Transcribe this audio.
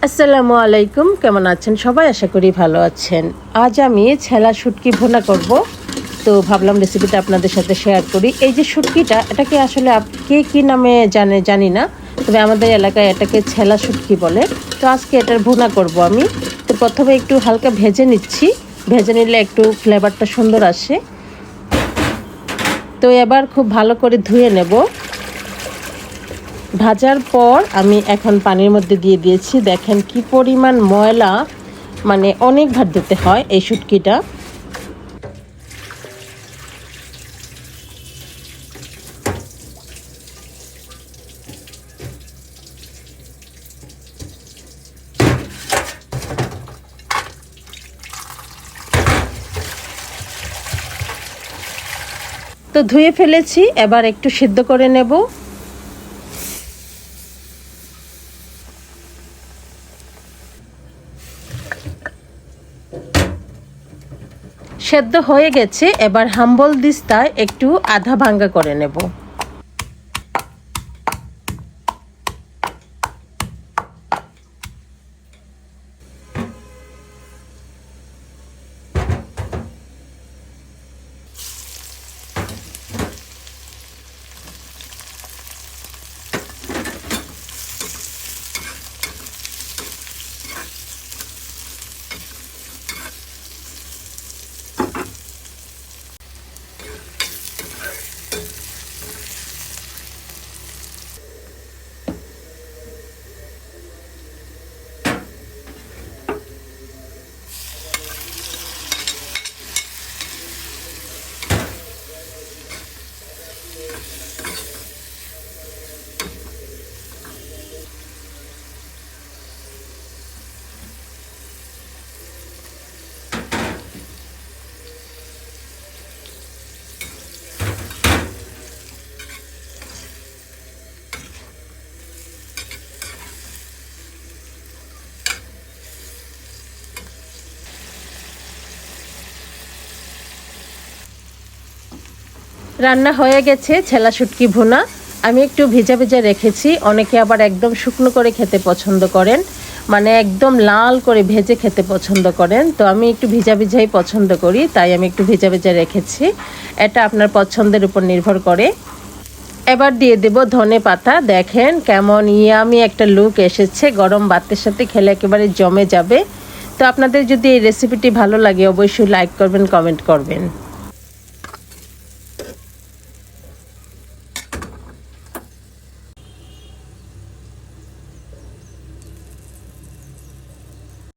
আসসালামু আলাইকুম, কেমন আছেন সবাই? আশা করি ভালো আছেন। আজ আমি ছেলা শুটকি ভুনা করব, তো ভাবলাম রেসিপিটা আপনাদের সাথে শেয়ার করি। এই যে শুটকিটা, এটাকে আসলে কে কী নামে জানি না, তবে আমাদের এলাকায় এটাকে ছেলা শুটকি বলে। তো আজকে এটার ভুনা করব আমি। তো প্রথমে একটু হালকা ভেজে নিচ্ছি, ভেজে নিলে একটু ফ্লেভারটা সুন্দর আসে। তো এবার খুব ভালো করে ধুয়ে নেব। ভাজার পর আমি এখন পানির মধ্যে দিয়ে দিয়েছি। দেখেন কি পরিমাণ ময়লা, মানে অনেক ভাত দিতে হয় এই শুটকিটা। তো ধুয়ে ফেলেছি, এবার একটু সিদ্ধ করে নেব। সেদ্ধ হয়ে গেছে, এবার হাম্বল দিস্তায় একটু আধা ভাঙ্গা করে নেব। রান্না হয়ে গেছে ছেলা শুটকি ভুনা। আমি একটু ভেজা ভেজা রেখেছি। অনেকে আবার একদম শুকনো করে খেতে পছন্দ করেন, মানে একদম লাল করে ভেজে খেতে পছন্দ করেন। তো আমি একটু ভিজা ভিজাই পছন্দ করি, তাই আমি একটু ভেজা ভেজা রেখেছি। এটা আপনার পছন্দের উপর নির্ভর করে। এবার দিয়ে দেব ধনে পাতা। দেখেন কেমন ইয়ামি একটা লুক এসেছে, গরম ভাতের সাথে খেলে একেবারে জমে যাবে। তো আপনাদের যদি এই রেসিপিটি ভালো লাগে অবশ্যই লাইক করবেন, কমেন্ট করবেন।